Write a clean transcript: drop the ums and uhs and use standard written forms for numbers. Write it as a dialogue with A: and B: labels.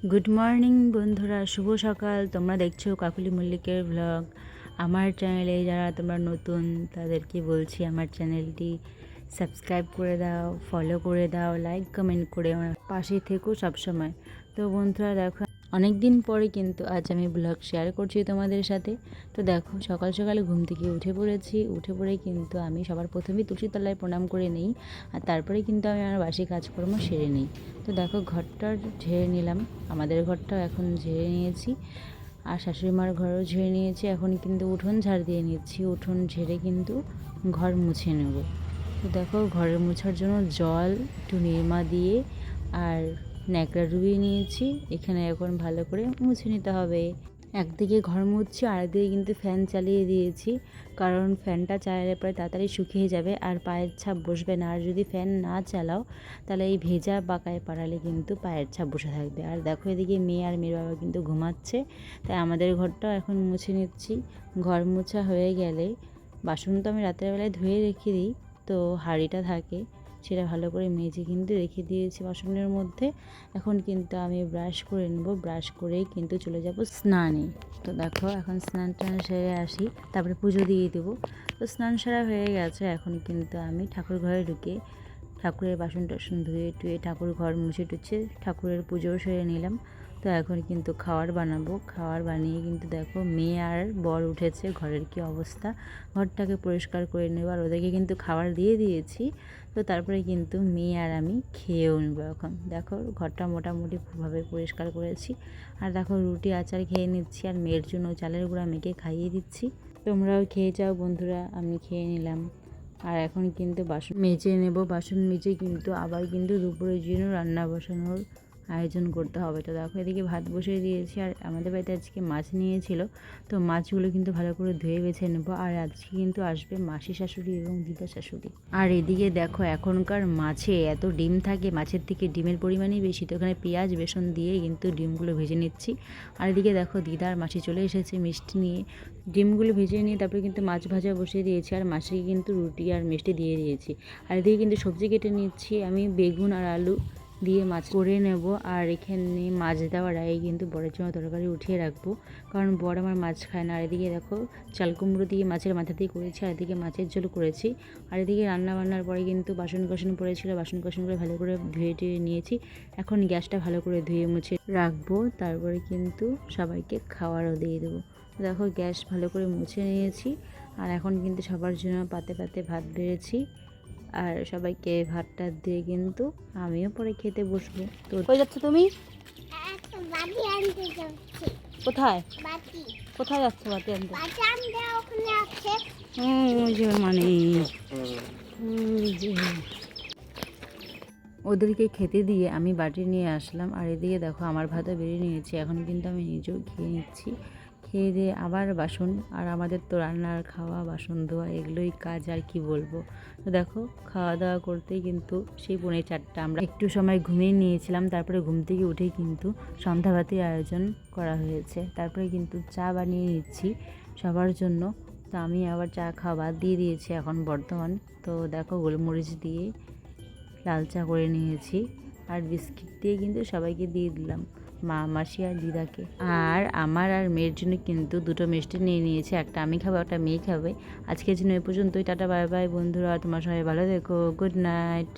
A: Good morning বন্ধুরা, শুভ সকাল। তোমরা দেখছো কাকুলি মল্লিকের ব্লগ। আমার চ্যানেলে যারা তোমরা নতুন তাদেরকে বলছি আমার চ্যানেলটি সাবস্ক্রাইব করে দাও, ফলো করে দাও, লাইক কমেন্ট করে আমার পাশে থেকো সবসময়। তো বন্ধুরা দেখো, অনেক দিন পরে কিন্তু আজ আমি ব্লগ শেয়ার করছি তোমাদের সাথে। তো দেখো, সকাল সকালে ঘুম থেকে উঠে পড়েছি। উঠে পড়ে কিন্তু আমি সবার প্রথমেই তুলসীর তলায় প্রণাম করে নিই, আর তারপরে কিন্তু আমি আমার বাসি কাজকর্ম সেরে নিই। তো দেখো, ঘরটা ঝেড়ে নিলাম, আমাদের ঘরটাও এখন ঝেড়ে নিয়েছি, আর শাশুড়ি মার ঘরও ঝেড়ে নিয়েছি। এখন কিন্তু উঠোন ঝাড় দিয়ে নিচ্ছি, উঠোন ঝেড়ে কিন্তু ঘর মুছে নেব। তো দেখো, ঘরের মোছার জন্য জল, একটু নিরমা দিয়ে আর ন্যাকড়া ডুবিয়ে নিয়েছি। এখানে এখন ভালো করে মুছে নিতে হবে। একদিকে ঘর মুছছি, আরেকদিকে কিন্তু ফ্যান চালিয়ে দিয়েছি, কারণ ফ্যানটা চালালে পরে তাড়াতাড়ি শুকিয়ে যাবে আর পায়ের ছাপ বসবে না। আর যদি ফ্যান না চালাও তাহলে এই ভেজা বাকায় পাড়ালে কিন্তু পায়ের ছাপ বসে থাকবে। আর দেখো, এদিকে মেয়ে আর মেয়ের বাবা কিন্তু ঘুমাচ্ছে, তাই আমাদের ঘরটাও এখন মুছে নিচ্ছি। ঘর মোছা হয়ে গেলে বাসন তো আমি রাতের বেলায় ধুয়ে রেখে দিই, তো হাঁড়িটা থাকে সেটা ভালো করে মেজে কিন্তু রেখে দিয়েছি বাসনের মধ্যে। এখন কিন্তু আমি ব্রাশ করে নেব, ব্রাশ করেই কিন্তু চলে যাব স্নানে। তো দেখো, এখন স্নান টান সেরে আসি, তারপরে পুজো দিয়ে দেবো। তো স্নান সারা হয়ে গেছে, এখন কিন্তু আমি ঠাকুর ঘরে ঢুকে ঠাকুরের বাসন টাসন ধুয়ে টুয়ে ঠাকুর ঘর মুছে টুছে ঠাকুরের পুজোও সেরে নিলাম। তো এখন কিন্তু খাবার বানাবো। খাবার বানিয়ে কিন্তু দেখো, মেয়ে আর বর উঠেছে, ঘরের কি অবস্থা। ঘরটাকে পরিষ্কার করে নেব, আর ওদেরকে কিন্তু খাবার দিয়ে দিয়েছি। তো তারপরে কিন্তু মেয়ে আর আমি খেয়েও নেব। এখন দেখো, ঘরটা মোটামুটিভাবে পরিষ্কার করেছি। আর দেখো, রুটি আচার খেয়ে নিচ্ছি, আর মেয়ের জন্য চালের গুঁড়া মেখে খাইয়ে দিচ্ছি। তোমরাও খেয়ে যাও বন্ধুরা, আমি খেয়ে নিলাম। আর এখন কিন্তু বাসন মেজে নেব। বাসন মেজে কিন্তু আবার কিন্তু দুপুরের জন্য রান্না বসানোর আয়োজন করতে হবে। তো দেখো, এদিকে ভাত বসিয়ে দিয়েছি, আর আমাদের বাড়িতে আজকে মাছ নিয়েছিল, তো মাছগুলো কিন্তু ভালো করে ধুয়ে বেছে নেব। আর আজকে কিন্তু আসবে মাসি শাশুড়ি এবং দিদা শাশুড়ি। আর এদিকে দেখো, এখনকার মাছে এত ডিম থাকে, মাছের থেকে ডিমের পরিমাণই বেশি। তো এখানে পেঁয়াজ বেসন দিয়ে কিন্তু ডিমগুলো ভেজে নিচ্ছি। আর এদিকে দেখো, দিদা আর মাসি চলে এসেছে মিষ্টি নিয়ে। ডিমগুলো ভেজে নিয়ে তারপরে কিন্তু মাছ ভাজা বসিয়ে দিয়েছি, আর মাসিকে কিন্তু রুটি আর মিষ্টি দিয়ে দিয়েছি। আর এদিকে কিন্তু সবজি কেটে নিচ্ছি, আমি বেগুন আর আলু দিয়ে মাছ করে নেব। আর এখানে মাছ দেওয়ার আগে কিন্তু বড়ের জন্য তরকারি উঠিয়ে রাখবো, কারণ বড় আমার মাছ খায় না। আর এদিকে দেখো, চাল কুমড়ো দিয়ে মাছের মাথা দিয়ে করেছি, আর এদিকে মাছের ঝোল করেছি। আর এদিকে রান্না বান্নার পরে কিন্তু বাসন কোসন পড়েছিল, বাসন কোসনগুলো ভালো করে ধুয়ে টুয়ে নিয়েছি। এখন গ্যাসটা ভালো করে ধুয়ে মুছে রাখবো, তারপরে কিন্তু সবাইকে খাওয়ারও দিয়ে দেবো। দেখো, গ্যাস ভালো করে মুছে নিয়েছি, আর এখন কিন্তু সবার জন্য পাতে পাতে ভাত বেড়েছি, আর সবাইকে ভাতটা দিয়ে কিন্তু আমিও পরে খেতে বসবো। তো কই যাচ্ছ তুমি?
B: একটা বাটি আনতে যাচ্ছি।
A: কোথায়
B: বাটি
A: কোথায় যাচ্ছ বাটি আনতে?
B: বাটি আনতে ওখানে আছে।
A: ওই যে মানে ওই যে। ওদেরকে খেতে দিয়ে আমি বাটি নিয়ে আসলাম, আর এদিকে দেখো, আমার ভাতও বেরিয়ে নিয়েছি। এখন কিন্তু আমি নিজেও খেয়ে নিচ্ছি। খেয়ে দিয়ে আবার বাসন, আর আমাদের তো রান্নার খাওয়া বাসন ধোয়া এগুলোই কাজ, আর কি বলবো। তো দেখো, খাওয়া দাওয়া করতেই কিন্তু সেই 3:45 আমরা একটু সময় ঘুমিয়ে নিয়েছিলাম। তারপরে ঘুম থেকে উঠেই কিন্তু সন্ধ্যাবাতির আয়োজন করা হয়েছে। তারপরে কিন্তু চা বানিয়ে নিচ্ছি সবার জন্য। তো আমি আবার চা খাওয়া বাদ দিয়ে দিয়েছি এখন বর্তমান। তো দেখো, গোলমরিচ দিয়ে লাল চা করে নিয়েছি, আর বিস্কিট দিয়ে কিন্তু সবাইকে দিয়ে দিলাম, মা, মাসি আর দিদাকে। আর আমার আর মেয়ের জন্য কিন্তু দুটো মিষ্টি নিয়ে নিয়েছি, একটা আমি খাবো, একটা মেয়ে খাবে। আজকের জন্য এ পর্যন্তই। টাটা, বাই বাই বন্ধুরা, তোমার সবাই ভালো থেকো, গুড নাইট।